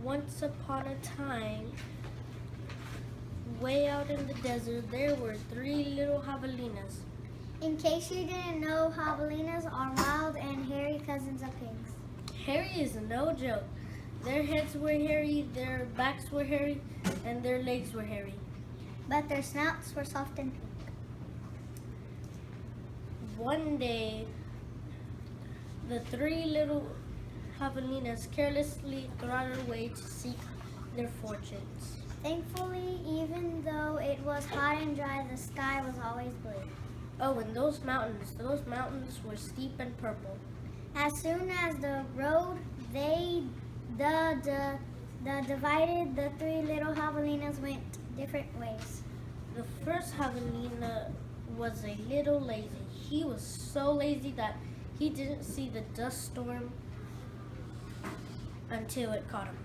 Once upon a time, way out in the desert, there were three little javelinas. In case you didn't know, javelinas are wild and hairy cousins of pigs. Hairy is no joke. Their heads were hairy, their backs were hairy, and their legs were hairy. But their snouts were soft and pink. One day, the three little javelinas carelessly trotted away to seek their fortunes. Thankfully, even though it was hot and dry, the sky was always blue. Oh, and those mountains were steep and purple. As soon as the road divided, the three little javelinas went different ways. The first javelina was a little lazy. He was so lazy that he didn't see the dust storm until it caught him.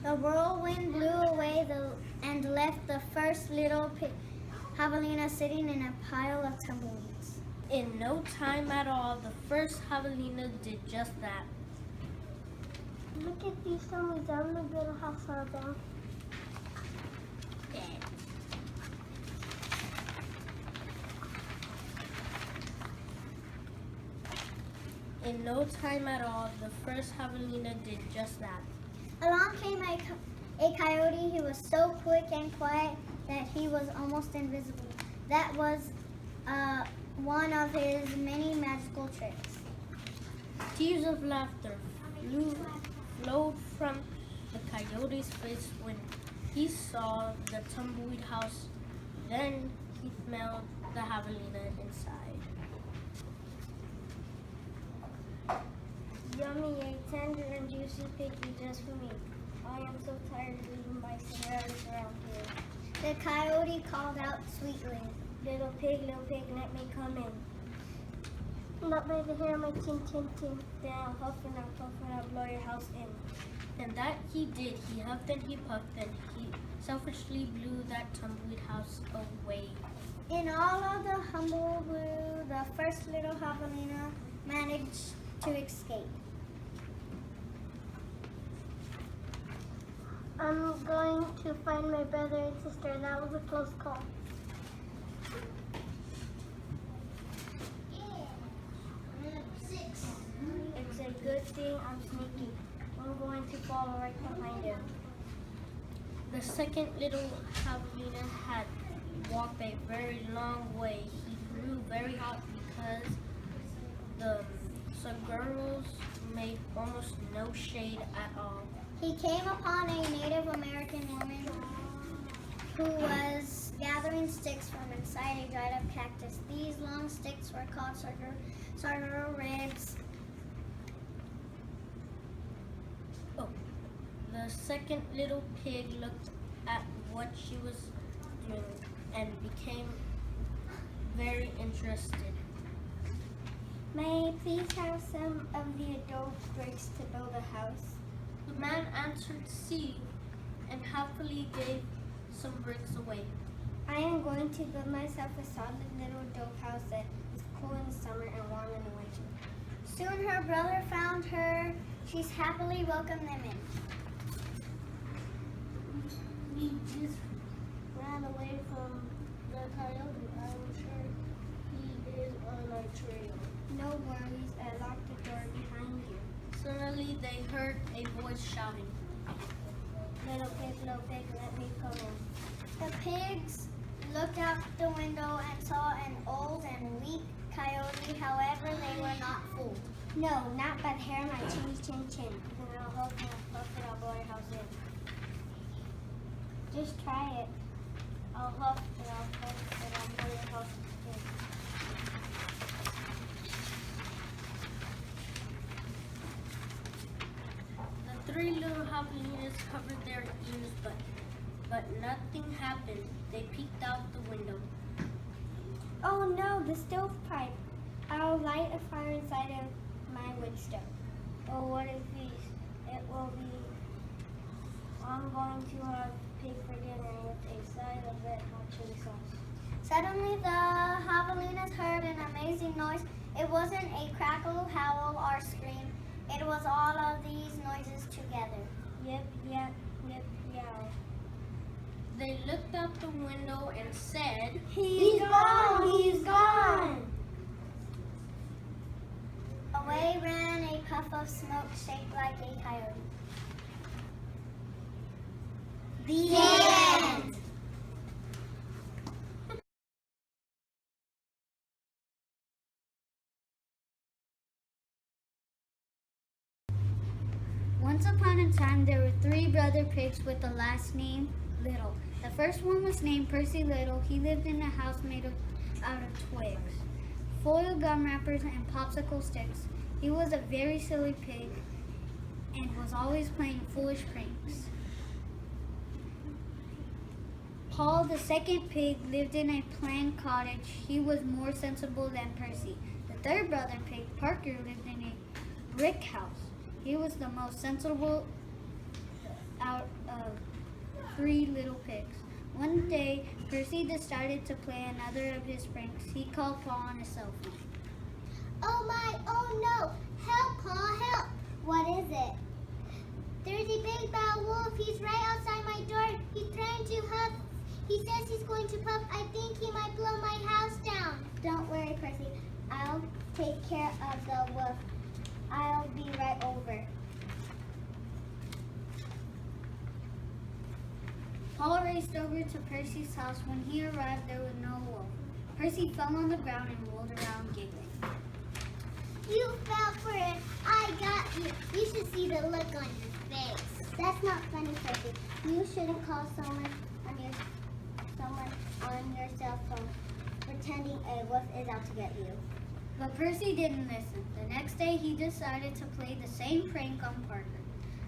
The whirlwind blew away and left the first little javelina sitting in a pile of tumbleweeds. In no time at all, the first javelina did just that. Look at these tumbleweeds. I'm gonna build a house out of them. In no time at all, the first javelina did just that. Along came a coyote who was so quick and quiet that he was almost invisible. That was one of his many magical tricks. Tears of laughter flowed from the coyote's face when he saw the tumbleweed house. Then he smelled the javelina inside. Yummy, a tender and juicy piggy just for me. I am so tired of eating bison rabbits around here. The coyote called out sweetly, little pig, let me come in. Not by the hair of my chin. Then I'll huff and I'll blow your house in. And that he did. He huffed and he puffed and he selfishly blew that tumbleweed house away. In all of the humble blue, the first little javelina managed to escape. I'm going to find my brother and sister. That was a close call. It's a good thing I'm sneaky. I'm going to follow right behind him. The second little javelina had walked a very long way. He grew very hot because the girls made almost no shade at all. He came upon a Native American woman who was gathering sticks from inside a dried up cactus. These long sticks were called sorghum ribs. Oh, the second little pig looked at what she was doing and became very interested. May I please have some of the adobe bricks to build a house? The man answered, "See," and happily gave some bricks away. I am going to build myself a solid little adobe house that is cool in the summer and warm in the winter. Soon her brother found her. She's happily welcomed them in. We just ran away from the coyote. I'm sure he is on our trail. No worries, I locked the door behind you. Suddenly they heard a voice shouting, Little pig, let me come in. The pigs looked out the window and saw an old and weak coyote. However, they were not fooled. No, not by the hair of my chin. Then I'll huff and I'll puff and I'll blow your house in. Just try it. I'll huff and I'll puff and I'll blow your house in. The three little javelinas covered their ears, but nothing happened. They peeked out the window. Oh no, the stovepipe. I'll light a fire inside of my wood stove. Oh, what a feast. It will be. I'm going to have pig for dinner with a side of red hot chili sauce. Suddenly the javelinas heard an amazing noise. It wasn't a crackle, howl, or scream. It was all of these noises together. Yip, yap, yip, yow. They looked out the window and said, He's gone! He's gone! Away ran a puff of smoke shaped like a coyote. The end! Once upon a time, there were 3 brother pigs with the last name Little. The first one was named Percy Little. He lived in a house made out of twigs, foil gum wrappers, and popsicle sticks. He was a very silly pig and was always playing foolish pranks. Paul, the second pig, lived in a plain cottage. He was more sensible than Percy. The third brother pig, Parker, lived in a brick house. He was the most sensible out of 3 little pigs. One day, Percy decided to play another of his pranks. He called Paul on his cell phone. Oh my, oh no, help Paul, help. What is it? There's a big bad wolf. He's right outside my door. He's trying to huff. He says he's going to puff. I think he might blow my house down. Don't worry, Percy. I'll take care of the wolf. I'll be right over. Paul raced over to Percy's house. When he arrived, there was no wolf. Percy fell on the ground and rolled around giggling. You fell for it. I got you. You should see the look on your face. That's not funny, Percy. You shouldn't call someone on your cell phone pretending a wolf is out to get you. But Percy didn't listen. The next day, he decided to play the same prank on Parker.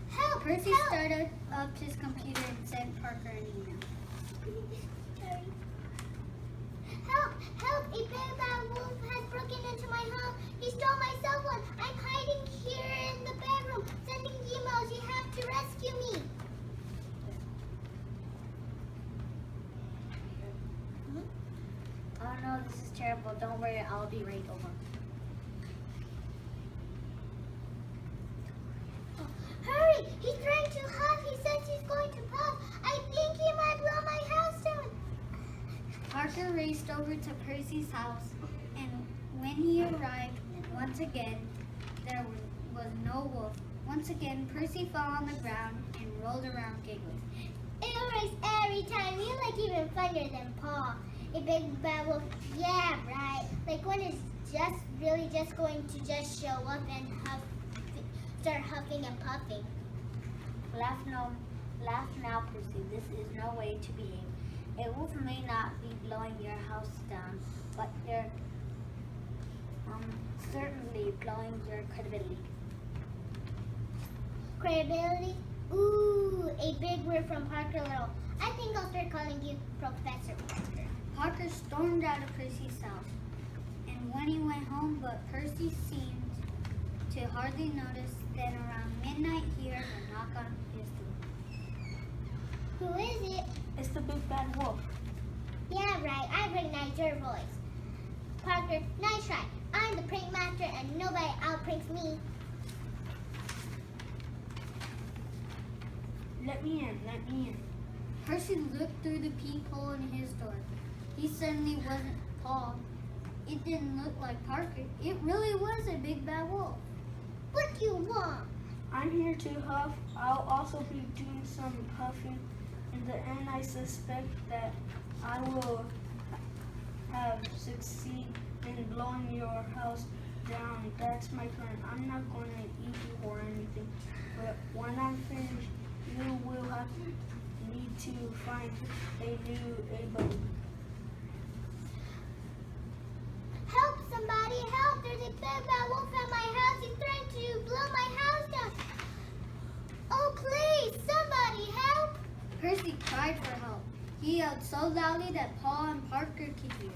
Help! Percy started up his computer and sent Parker an email. Help! Help! A big bad wolf has broken into my house. He stole my cell phone. I'm hiding here in the bedroom, sending emails. You have to rescue me. Oh no, this is terrible. Don't worry, I'll be right over. Hurry! He's trying to huff. He says he's going to puff. I think he might blow my house down. Parker raced over to Percy's house, and when he arrived, once again, there was no wolf. Once again, Percy fell on the ground and rolled around giggling. It works every time. You like even funnier than Paul. A big bad wolf, yeah, right. Like one is really just going to just show up and start huffing and puffing. Laugh now, Percy. This is no way to behave. A wolf may not be blowing your house down, but they're certainly blowing your credibility. Credibility? Ooh, a big word from Parker Little. I think I'll start calling you Professor Parker. Parker stormed out of Percy's house, and when he went home, but Percy seemed to hardly notice. Then around midnight, he heard a knock on his door. Who is it? It's the big bad wolf. Yeah, right. I recognize your voice. Parker, nice try. I'm the prank master, and nobody outpranks me. Let me in. Percy looked through the peephole in his door. He certainly wasn't Paul. It didn't look like Parker. It really was a big bad wolf. What do you want? I'm here to huff. I'll also be doing some puffing. In the end, I suspect that I will have succeed in blowing your house down. That's my plan. I'm not going to eat you or anything. But when I'm finished, you will need to find a boat. Help, somebody, help. There's a big bad wolf at my house. He's trying to blow my house down. Oh, please, somebody help. Percy cried for help. He yelled so loudly that Paul and Parker could hear.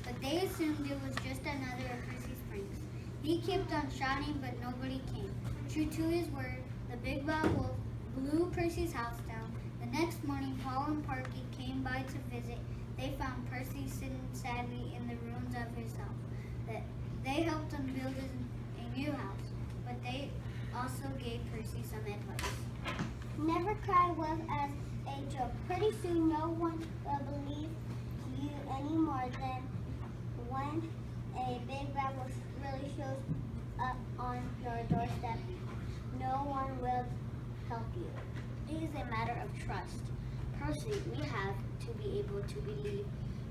But they assumed it was just another of Percy's pranks. He kept on shouting, but nobody came. True to his word, the big bad wolf blew Percy's house down. The next morning, Paul and Parker came by to visit. They found Percy sitting sadly in the ruins of his house. They helped him build a new house, but they also gave Percy some advice. Never cry was as a joke. Pretty soon no one will believe you any more than when a big bad wolf really shows up on your doorstep. No one will help you. It is a matter of trust. Personally, we have to be able to believe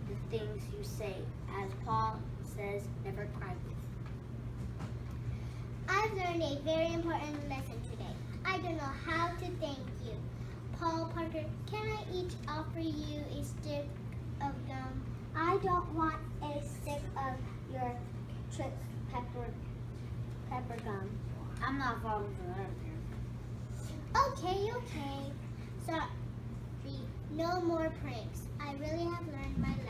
the things you say. As Paul says, never cry with. I've learned a very important lesson today. I don't know how to thank you. Paul Parker, can I each offer you a stick of gum? I don't want a stick of your Trix pepper gum. I'm not falling for that. Okay. Sorry. No more pranks. I really have learned my lesson.